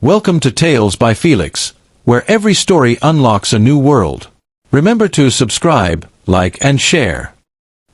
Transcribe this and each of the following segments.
Welcome to Tales by Felix, where every story unlocks a new world. Remember to subscribe, like and share.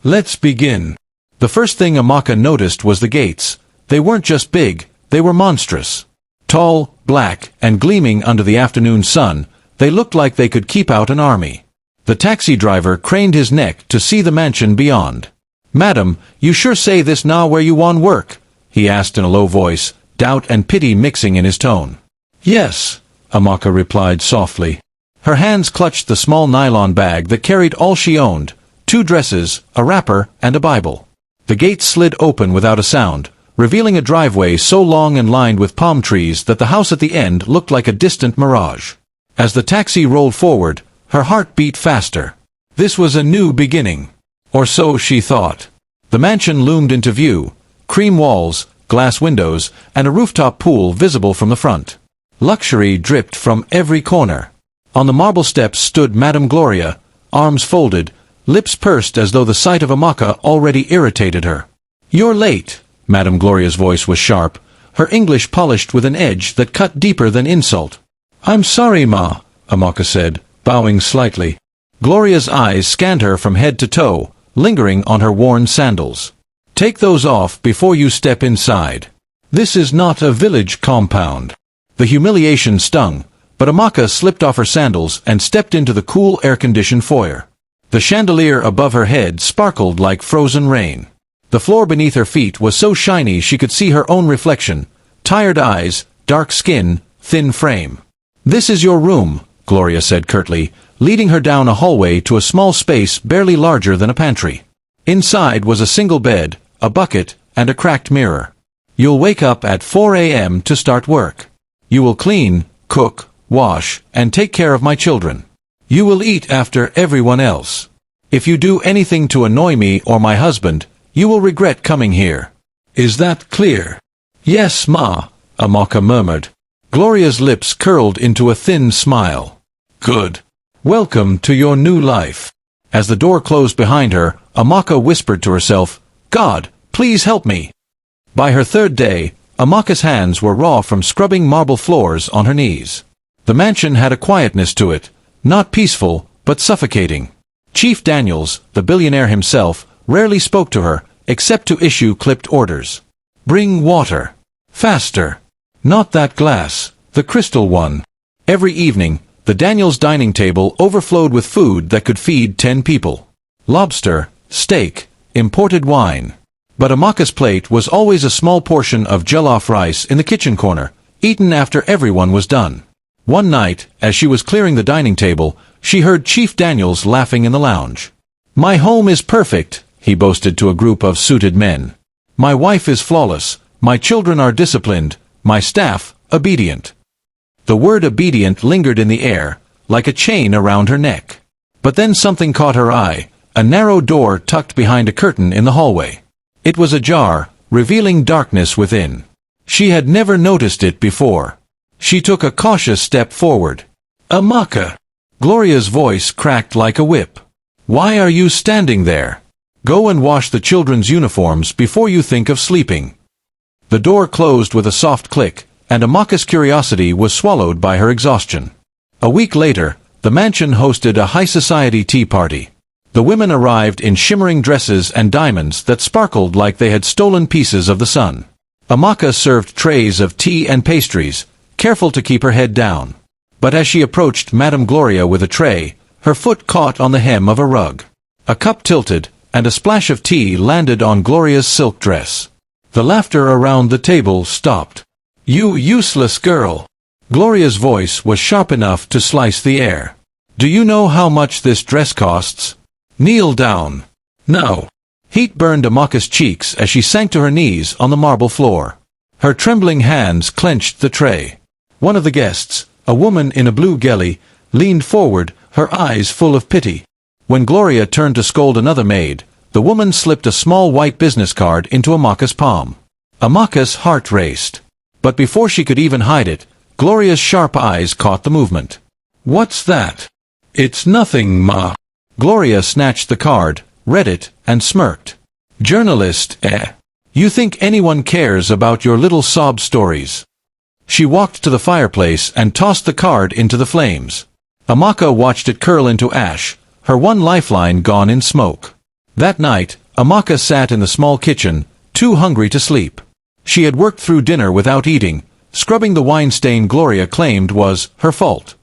Let's begin. The first thing Amaka noticed was the gates. They weren't just big, they were monstrous. Tall, black, and gleaming under the afternoon sun, they looked like they could keep out an army. The taxi driver craned his neck to see the mansion beyond. "Madam, you sure say this na where you want work?" he asked in a low voice, doubt and pity mixing in his tone. "Yes," Amaka replied softly. Her hands clutched the small nylon bag that carried all she owned, 2 dresses, a wrapper, and a Bible. The gate slid open without a sound, revealing a driveway so long and lined with palm trees that the house at the end looked like a distant mirage. As the taxi rolled forward, her heart beat faster. This was a new beginning. Or so she thought. The mansion loomed into view, cream walls, glass windows, and a rooftop pool visible from the front. Luxury dripped from every corner. On the marble steps stood Madame Gloria, arms folded, lips pursed as though the sight of Amaka already irritated her. "You're late." Madame Gloria's voice was sharp, her English polished with an edge that cut deeper than insult. "I'm sorry, Ma," Amaka said, bowing slightly. Gloria's eyes scanned her from head to toe, lingering on her worn sandals. "Take those off before you step inside. This is not a village compound." The humiliation stung, but Amaka slipped off her sandals and stepped into the cool air-conditioned foyer. The chandelier above her head sparkled like frozen rain. The floor beneath her feet was so shiny she could see her own reflection, tired eyes, dark skin, thin frame. "This is your room," Gloria said curtly, leading her down a hallway to a small space barely larger than a pantry. Inside was a single bed, a bucket, and a cracked mirror. "You'll wake up at 4 a.m. to start work. You will clean, cook, wash, and take care of my children. You will eat after everyone else. If you do anything to annoy me or my husband, you will regret coming here. Is that clear?" "Yes, Ma," Amaka murmured. Gloria's lips curled into a thin smile. "Good. Welcome to your new life." As the door closed behind her, Amaka whispered to herself, "God, please help me." By her 3rd day, Amaka's hands were raw from scrubbing marble floors on her knees. The mansion had a quietness to it, not peaceful, but suffocating. Chief Daniels, the billionaire himself, rarely spoke to her, except to issue clipped orders. "Bring water. Faster. Not that glass, the crystal one." Every evening, the Daniels dining table overflowed with food that could feed 10 people. Lobster, steak, imported wine. But Amaka's plate was always a small portion of jollof rice in the kitchen corner, eaten after everyone was done. One night, as she was clearing the dining table, she heard Chief Daniels laughing in the lounge. "My home is perfect," he boasted to a group of suited men. "My wife is flawless, my children are disciplined, my staff, obedient." The word obedient lingered in the air, like a chain around her neck. But then something caught her eye, a narrow door tucked behind a curtain in the hallway. It was ajar, revealing darkness within. She had never noticed it before. She took a cautious step forward. "Amaka!" Gloria's voice cracked like a whip. "Why are you standing there? Go and wash the children's uniforms before you think of sleeping." The door closed with a soft click, and Amaka's curiosity was swallowed by her exhaustion. A week later, the mansion hosted a high-society tea party. The women arrived in shimmering dresses and diamonds that sparkled like they had stolen pieces of the sun. Amaka served trays of tea and pastries, careful to keep her head down. But as she approached Madame Gloria with a tray, her foot caught on the hem of a rug. A cup tilted, and a splash of tea landed on Gloria's silk dress. The laughter around the table stopped. "You useless girl!" Gloria's voice was sharp enough to slice the air. "Do you know how much this dress costs? Kneel down. Now." Heat burned Amaka's cheeks as she sank to her knees on the marble floor. Her trembling hands clenched the tray. One of the guests, a woman in a blue ghillie, leaned forward, her eyes full of pity. When Gloria turned to scold another maid, the woman slipped a small white business card into Amaka's palm. Amaka's heart raced. But before she could even hide it, Gloria's sharp eyes caught the movement. "What's that?" "It's nothing, Ma." Gloria snatched the card, read it, and smirked. "Journalist, eh? You think anyone cares about your little sob stories?" She walked to the fireplace and tossed the card into the flames. Amaka watched it curl into ash, her one lifeline gone in smoke. That night, Amaka sat in the small kitchen, too hungry to sleep. She had worked through dinner without eating, scrubbing the wine stain Gloria claimed was her fault.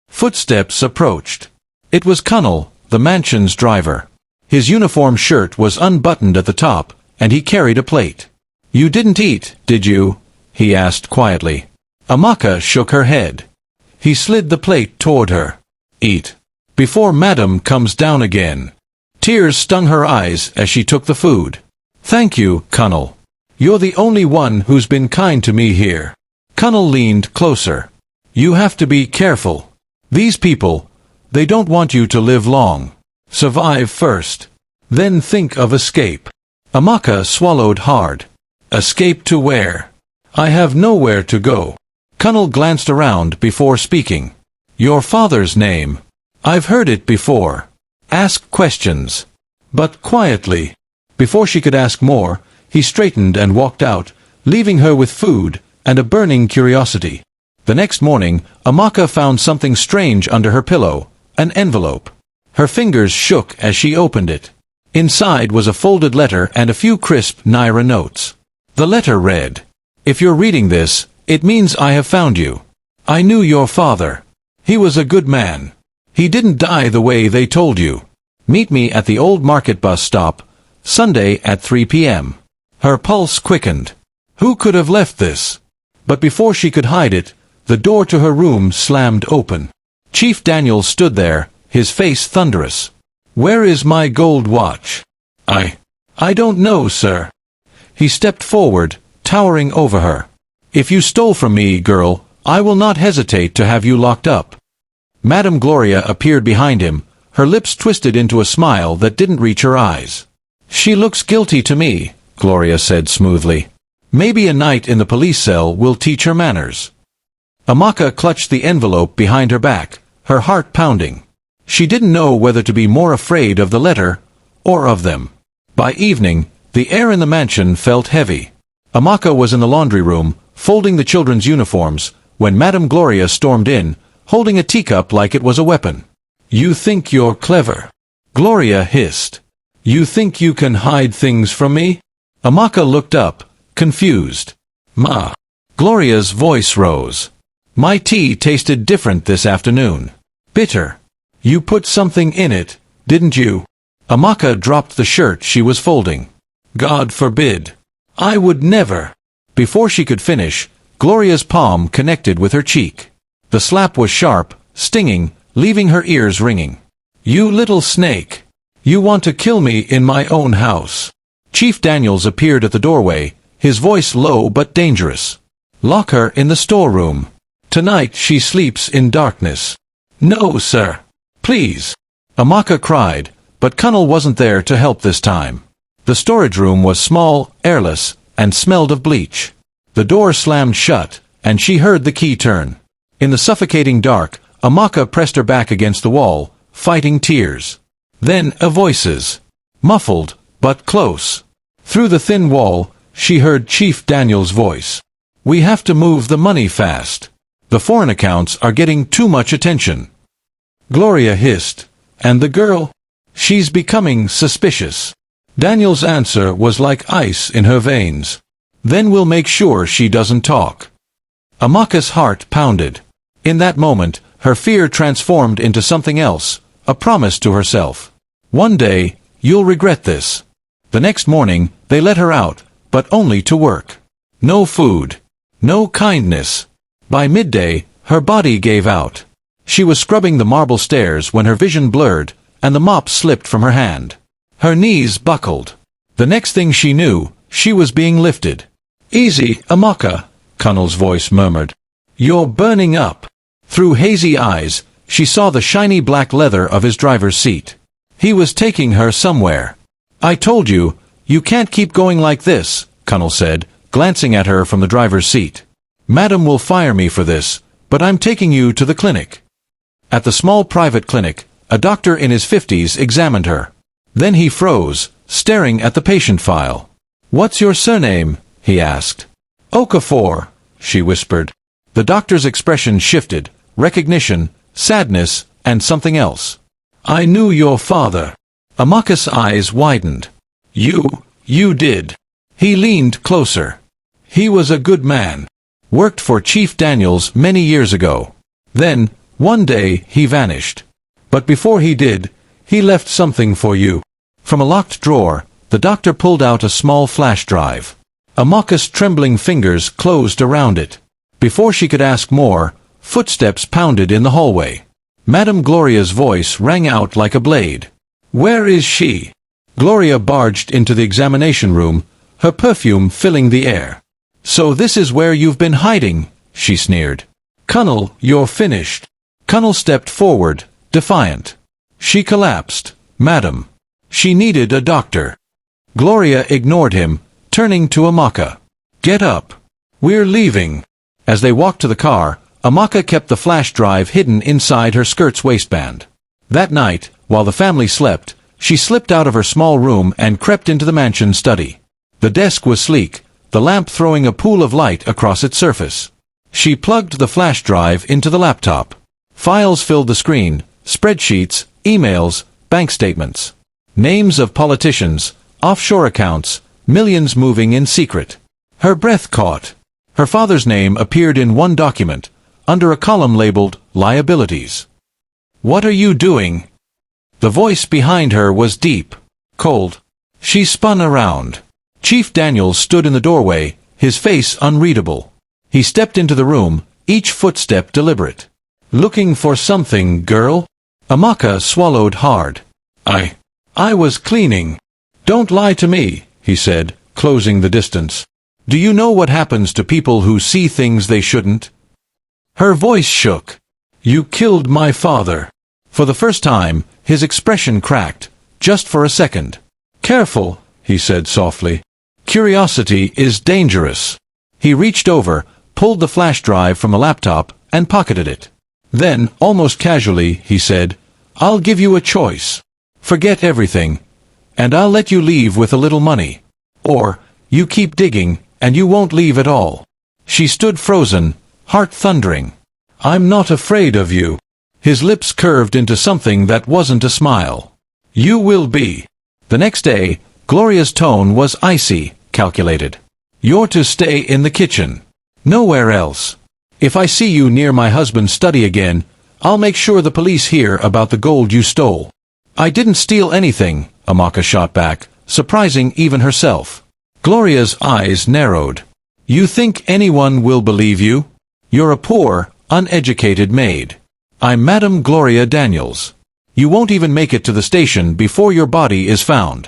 Footsteps approached. It was Cunnel, the mansion's driver. His uniform shirt was unbuttoned at the top, and he carried a plate. "You didn't eat, did you?" he asked quietly. Amaka shook her head. He slid the plate toward her. "Eat. Before Madam comes down again." Tears stung her eyes as she took the food. "Thank you, Cunnel. You're the only one who's been kind to me here." Cunnel leaned closer. "You have to be careful. These people, they don't want you to live long. Survive first. Then think of escape." Amaka swallowed hard. "Escape to where? I have nowhere to go." Cunnel glanced around before speaking. "Your father's name. I've heard it before. Ask questions. But quietly." Before she could ask more, he straightened and walked out, leaving her with food and a burning curiosity. The next morning, Amaka found something strange under her pillow, an envelope. Her fingers shook as she opened it. Inside was a folded letter and a few crisp Naira notes. The letter read, "If you're reading this, it means I have found you. I knew your father. He was a good man. He didn't die the way they told you. Meet me at the old market bus stop, Sunday at 3 p.m. Her pulse quickened. Who could have left this? But before she could hide it, the door to her room slammed open. Chief Daniel stood there, his face thunderous. "Where is my gold watch?" I don't know, sir." He stepped forward, towering over her. "If you stole from me, girl, I will not hesitate to have you locked up." Madame Gloria appeared behind him, her lips twisted into a smile that didn't reach her eyes. "She looks guilty to me," Gloria said smoothly. "Maybe a night in the police cell will teach her manners." Amaka clutched the envelope behind her back, her heart pounding. She didn't know whether to be more afraid of the letter, or of them. By evening, the air in the mansion felt heavy. Amaka was in the laundry room, folding the children's uniforms, when Madame Gloria stormed in, holding a teacup like it was a weapon. "You think you're clever," Gloria hissed. "You think you can hide things from me?" Amaka looked up, confused. "Ma." Gloria's voice rose. "My tea tasted different this afternoon. Bitter. You put something in it, didn't you?" Amaka dropped the shirt she was folding. "God forbid. I would never." Before she could finish, Gloria's palm connected with her cheek. The slap was sharp, stinging, leaving her ears ringing. "You little snake. You want to kill me in my own house." Chief Daniels appeared at the doorway, his voice low but dangerous. "Lock her in the storeroom. Tonight she sleeps in darkness." "No, sir. Please." Amaka cried, but Cunnel wasn't there to help this time. The storage room was small, airless, and smelled of bleach. The door slammed shut, and she heard the key turn. In the suffocating dark, Amaka pressed her back against the wall, fighting tears. Then voices. Muffled, but close. Through the thin wall, she heard Chief Daniel's voice. "We have to move the money fast. The foreign accounts are getting too much attention." Gloria hissed. "And the girl? She's becoming suspicious." Daniel's answer was like ice in her veins. "Then we'll make sure she doesn't talk." Amaka's heart pounded. In that moment, her fear transformed into something else, a promise to herself. "One day, you'll regret this." The next morning, they let her out, but only to work. No food. No kindness. By midday, her body gave out. She was scrubbing the marble stairs when her vision blurred, and the mop slipped from her hand. Her knees buckled. The next thing she knew, she was being lifted. "Easy, Amaka," Cunnel's voice murmured. "You're burning up." Through hazy eyes, she saw the shiny black leather of his driver's seat. He was taking her somewhere. "I told you, you can't keep going like this," Cunnel said, glancing at her from the driver's seat. "Madam will fire me for this, but I'm taking you to the clinic." At the small private clinic, a doctor in his 50s examined her. Then he froze, staring at the patient file. "What's your surname?" he asked. "Okafor," she whispered. The doctor's expression shifted: recognition, sadness, and something else. "I knew your father." Amaka's eyes widened. You did." He leaned closer. "He was a good man. Worked for Chief Daniels many years ago. Then, one day, he vanished. But before he did, he left something for you." From a locked drawer, the doctor pulled out a small flash drive. Amaka's trembling fingers closed around it. Before she could ask more, footsteps pounded in the hallway. Madame Gloria's voice rang out like a blade. "Where is she?" Gloria barged into the examination room, her perfume filling the air. "So this is where you've been hiding," she sneered. "Colonel, you're finished." Colonel stepped forward, defiant. She collapsed. "Madam." She needed a doctor. Gloria ignored him, turning to Amaka. "Get up. We're leaving." As they walked to the car, Amaka kept the flash drive hidden inside her skirt's waistband. That night, while the family slept, she slipped out of her small room and crept into the mansion study. The desk was sleek, the lamp throwing a pool of light across its surface. She plugged the flash drive into the laptop. Files filled the screen: spreadsheets, emails, bank statements. Names of politicians, offshore accounts, millions moving in secret. Her breath caught. Her father's name appeared in one document, under a column labeled Liabilities. "What are you doing?" The voice behind her was deep, cold. She spun around. Chief Daniels stood in the doorway, his face unreadable. He stepped into the room, each footstep deliberate. "Looking for something, girl?" Amaka swallowed hard. I was cleaning." "Don't lie to me," he said, closing the distance. "Do you know what happens to people who see things they shouldn't?" Her voice shook. "You killed my father." For the first time, his expression cracked, just for a second. "Careful," he said softly. "Curiosity is dangerous." He reached over, pulled the flash drive from the laptop, and pocketed it. Then, almost casually, he said, "I'll give you a choice. Forget everything, and I'll let you leave with a little money. Or, you keep digging, and you won't leave at all." She stood frozen, heart thundering. "I'm not afraid of you." His lips curved into something that wasn't a smile. "You will be." The next day, Gloria's tone was icy, calculated. "You're to stay in the kitchen. Nowhere else. If I see you near my husband's study again, I'll make sure the police hear about the gold you stole." "I didn't steal anything," Amaka shot back, surprising even herself. Gloria's eyes narrowed. "You think anyone will believe you? You're a poor, uneducated maid. I'm Madame Gloria Daniels. You won't even make it to the station before your body is found."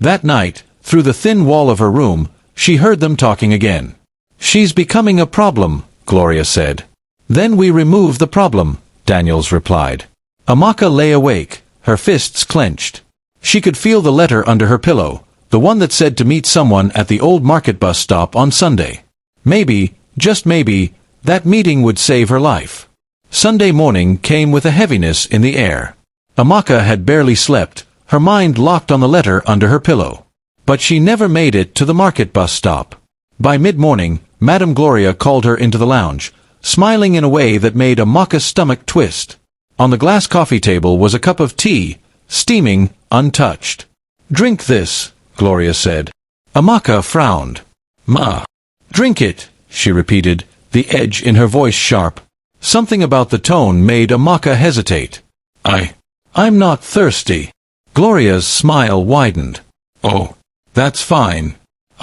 That night, through the thin wall of her room, she heard them talking again. "She's becoming a problem," Gloria said. "Then we remove the problem," Daniels replied. Amaka lay awake, her fists clenched. She could feel the letter under her pillow, the one that said to meet someone at the old market bus stop on Sunday. Maybe, just maybe, that meeting would save her life. Sunday morning came with a heaviness in the air. Amaka had barely slept, her mind locked on the letter under her pillow. But she never made it to the market bus stop. By mid-morning, Madame Gloria called her into the lounge, smiling in a way that made Amaka's stomach twist. On the glass coffee table was a cup of tea, steaming, untouched. "Drink this," Gloria said. Amaka frowned. "Ma." "Drink it," she repeated, the edge in her voice sharp. Something about the tone made Amaka hesitate. I'm not thirsty." Gloria's smile widened. "Oh, that's fine.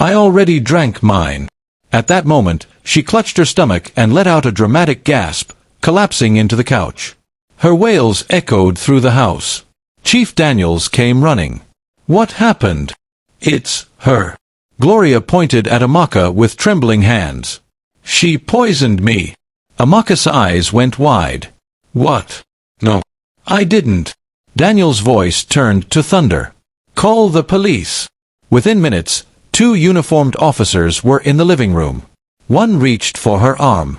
I already drank mine." At that moment, she clutched her stomach and let out a dramatic gasp, collapsing into the couch. Her wails echoed through the house. Chief Daniels came running. "What happened?" "It's her." Gloria pointed at Amaka with trembling hands. "She poisoned me." Amaka's eyes went wide. "What?" "No, I didn't." Daniel's voice turned to thunder. "Call the police." Within minutes, 2 uniformed officers were in the living room. One reached for her arm.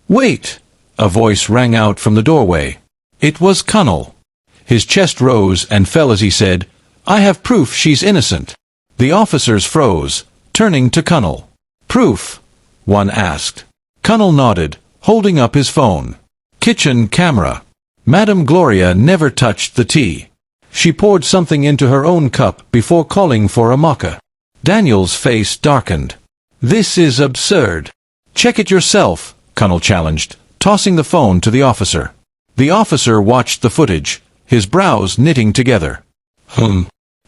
"Wait!" A voice rang out from the doorway. It was Colonel. His chest rose and fell as he said, "I have proof she's innocent." The officers froze, turning to Colonel. "Proof?" one asked. Colonel nodded, holding up his phone. Kitchen camera. Madame Gloria never touched the tea. She poured something into her own cup before calling for Amaka. Daniel's face darkened. This is absurd. Check it yourself, Connell challenged, tossing the phone to the officer. The officer watched the footage, his brows knitting together.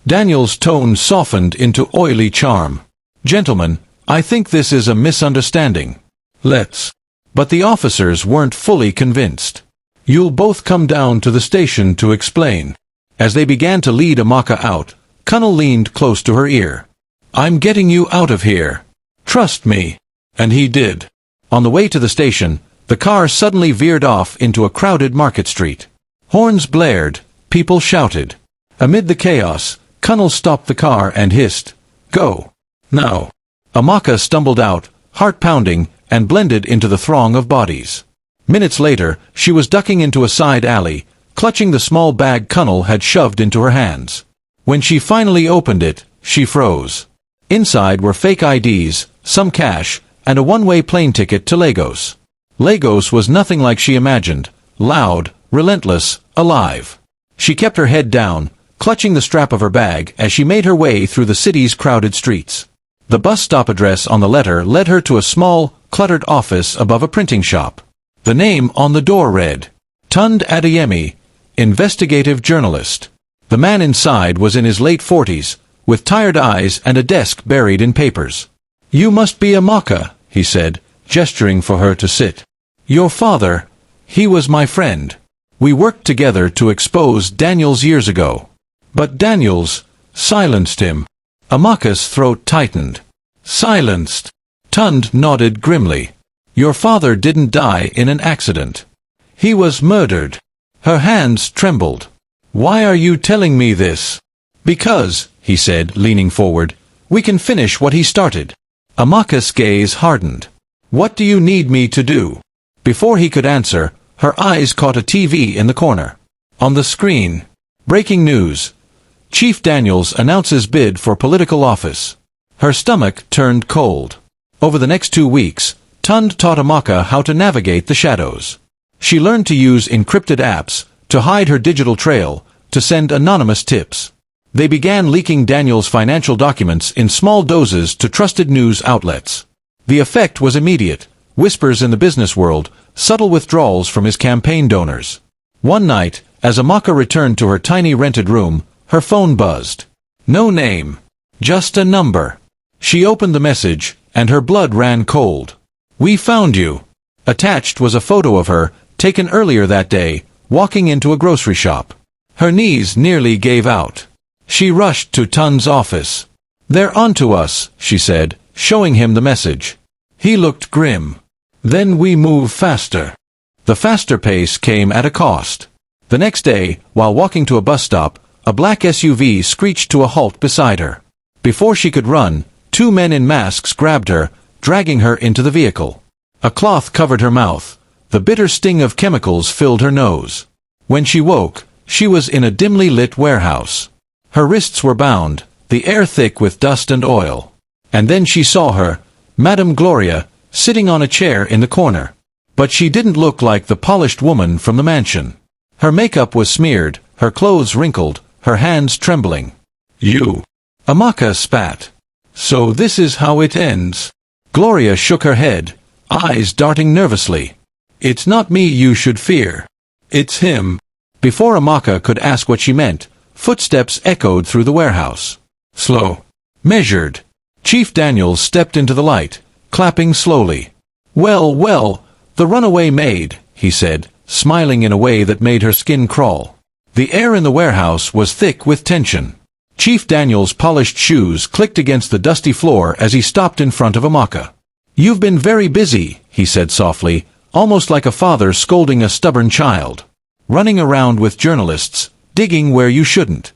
Daniel's tone softened into oily charm. Gentlemen, I think this is a misunderstanding. Let's. But the officers weren't fully convinced. You'll both come down to the station to explain. As they began to lead Amaka out, Connell leaned close to her ear. I'm getting you out of here. Trust me. And he did. On the way to the station, the car suddenly veered off into a crowded market street. Horns blared, people shouted. Amid the chaos, Connell stopped the car and hissed, "Go. Now." Amaka stumbled out, heart pounding, and blended into the throng of bodies. Minutes later, she was ducking into a side alley, clutching the small bag Connell had shoved into her hands. When she finally opened it, she froze. Inside were fake IDs, some cash, and a one-way plane ticket to Lagos. Lagos was nothing like she imagined, loud, relentless, alive. She kept her head down, clutching the strap of her bag as she made her way through the city's crowded streets. The bus stop address on the letter led her to a small, cluttered office above a printing shop. The name on the door read, Tunde Adeyemi, investigative journalist. The man inside was in his late 40s, with tired eyes and a desk buried in papers. You must be Amaka, he said, gesturing for her to sit. Your father, he was my friend. We worked together to expose Daniels years ago. But Daniels silenced him. Amaka's throat tightened. Silenced. Tunde nodded grimly. Your father didn't die in an accident. He was murdered. Her hands trembled. Why are you telling me this? Because, he said, leaning forward, we can finish what he started. Amaka's gaze hardened. What do you need me to do? Before he could answer, her eyes caught a TV in the corner. On the screen, breaking news. Chief Daniels announces bid for political office. Her stomach turned cold. Over the next 2 weeks, Tunde taught Amaka how to navigate the shadows. She learned to use encrypted apps, to hide her digital trail, to send anonymous tips. They began leaking Daniels' financial documents in small doses to trusted news outlets. The effect was immediate, whispers in the business world, subtle withdrawals from his campaign donors. One night, as Amaka returned to her tiny rented room, her phone buzzed. No name. Just a number. She opened the message, and her blood ran cold. We found you. Attached was a photo of her, taken earlier that day, walking into a grocery shop. Her knees nearly gave out. She rushed to Tunde's office. They're onto us, she said, showing him the message. He looked grim. Then we move faster. The faster pace came at a cost. The next day, while walking to a bus stop, a black SUV screeched to a halt beside her. Before she could run, 2 men in masks grabbed her, dragging her into the vehicle. A cloth covered her mouth. The bitter sting of chemicals filled her nose. When she woke, she was in a dimly lit warehouse. Her wrists were bound, the air thick with dust and oil. And then she saw her, Madame Gloria, sitting on a chair in the corner. But she didn't look like the polished woman from the mansion. Her makeup was smeared, her clothes wrinkled, her hands trembling. You. Amaka spat. So this is how it ends. Gloria shook her head, eyes darting nervously. It's not me you should fear. It's him. Before Amaka could ask what she meant, footsteps echoed through the warehouse. Slow. Measured. Chief Daniels stepped into the light, clapping slowly. Well, well, the runaway maid, he said, smiling in a way that made her skin crawl. The air in the warehouse was thick with tension. Chief Daniels' polished shoes clicked against the dusty floor as he stopped in front of Amaka. You've been very busy, he said softly, almost like a father scolding a stubborn child. Running around with journalists, digging where you shouldn't.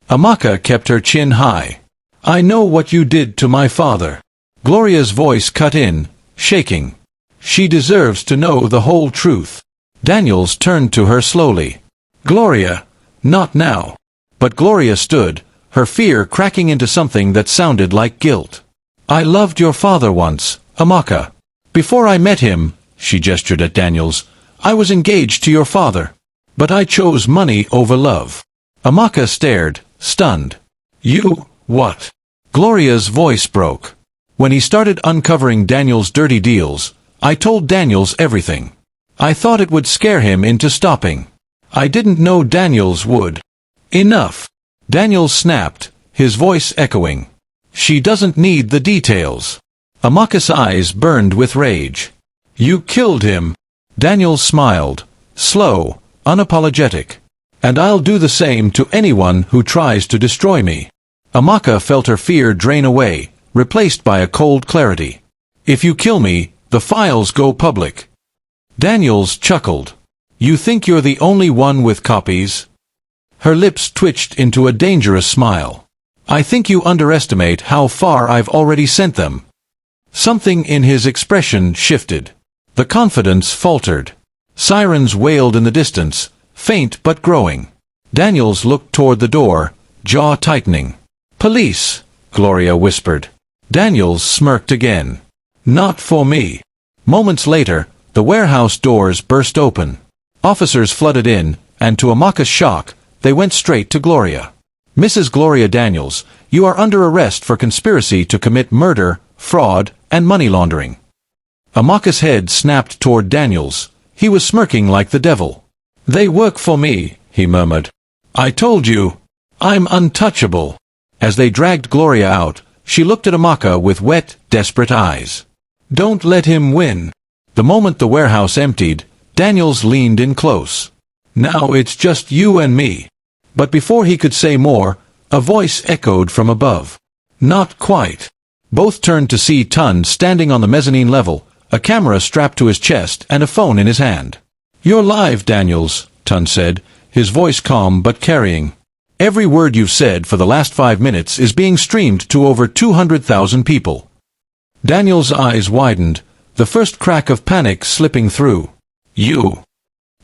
Amaka kept her chin high. I know what you did to my father. Gloria's voice cut in, shaking. She deserves to know the whole truth. Daniels turned to her slowly. Gloria, not now. But Gloria stood, her fear cracking into something that sounded like guilt. I loved your father once, Amaka. Before I met him, she gestured at Daniels. "I was engaged to your father. But I chose money over love." Amaka stared, stunned. "You, what?" Gloria's voice broke. "When he started uncovering Daniels' dirty deals, I told Daniels everything. I thought it would scare him into stopping. I didn't know Daniels would." "Enough!" Daniels snapped, his voice echoing. "She doesn't need the details." Amaka's eyes burned with rage. "You killed him." Daniels smiled, slow, unapologetic. "And I'll do the same to anyone who tries to destroy me." Amaka felt her fear drain away, replaced by a cold clarity. "If you kill me, the files go public." Daniels chuckled. "You think you're the only one with copies?" Her lips twitched into a dangerous smile. "I think you underestimate how far I've already sent them." Something in his expression shifted. The confidence faltered. Sirens wailed in the distance, faint but growing. Daniels looked toward the door, jaw tightening. "Police," Gloria whispered. Daniels smirked again. "Not for me." Moments later, the warehouse doors burst open. Officers flooded in, and to Amaka's shock, they went straight to Gloria. "Mrs. Gloria Daniels, you are under arrest for conspiracy to commit murder, fraud, and money laundering." Amaka's head snapped toward Daniels. He was smirking like the devil. "They work for me," he murmured. "I told you. I'm untouchable." As they dragged Gloria out, she looked at Amaka with wet, desperate eyes. "Don't let him win." The moment the warehouse emptied, Daniels leaned in close. "Now it's just you and me." But before he could say more, a voice echoed from above. "Not quite." Both turned to see Tun standing on the mezzanine level, a camera strapped to his chest and a phone in his hand. "You're live, Daniels," Tun said, his voice calm but carrying. "Every word you've said for the last 5 minutes is being streamed to over 200,000 people." Daniels' eyes widened, the first crack of panic slipping through. "You."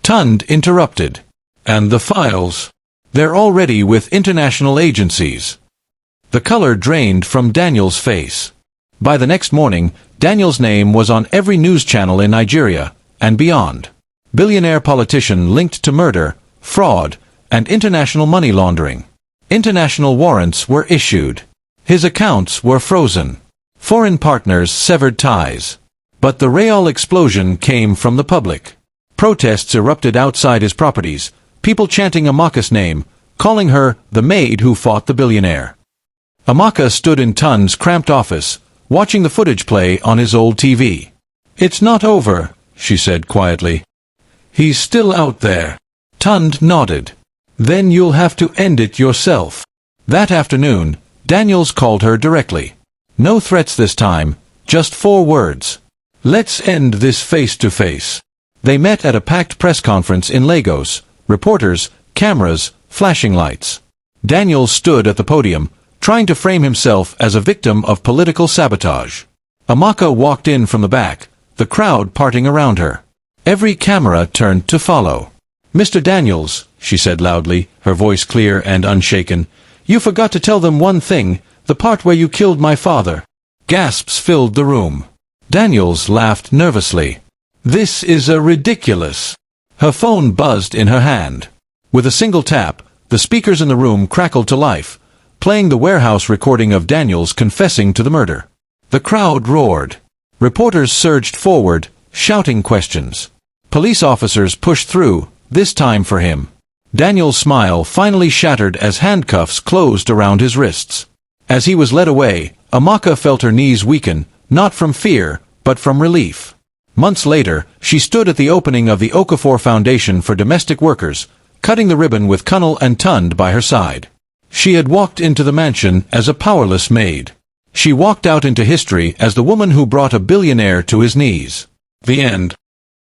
Tund interrupted. "And the files? They're already with international agencies." The color drained from Daniels' face. By the next morning, Daniels' name was on every news channel in Nigeria, and beyond. Billionaire politician linked to murder, fraud, and international money laundering. International warrants were issued. His accounts were frozen. Foreign partners severed ties. But the real explosion came from the public. Protests erupted outside his properties, people chanting Amaka's name, calling her the maid who fought the billionaire. Amaka stood in Tun's cramped office, watching the footage play on his old TV. "It's not over," she said quietly. "He's still out there." Tund nodded. "Then you'll have to end it yourself." That afternoon, Daniels called her directly. No threats this time, just 4 words. "Let's end this face-to-face." They met at a packed press conference in Lagos, reporters, cameras, flashing lights. Daniels stood at the podium, trying to frame himself as a victim of political sabotage. Amaka walked in from the back, the crowd parting around her. Every camera turned to follow. "Mr. Daniels," she said loudly, her voice clear and unshaken, "you forgot to tell them one thing, the part where you killed my father." Gasps filled the room. Daniels laughed nervously. "This is ridiculous." Her phone buzzed in her hand. With a single tap, the speakers in the room crackled to life, playing the warehouse recording of Daniels confessing to the murder. The crowd roared. Reporters surged forward, shouting questions. Police officers pushed through, this time for him. Daniels' smile finally shattered as handcuffs closed around his wrists. As he was led away, Amaka felt her knees weaken, not from fear, but from relief. Months later, she stood at the opening of the Okafor Foundation for Domestic Workers, cutting the ribbon with Kunnel and Tund by her side. She had walked into the mansion as a powerless maid. She walked out into history as the woman who brought a billionaire to his knees. The end.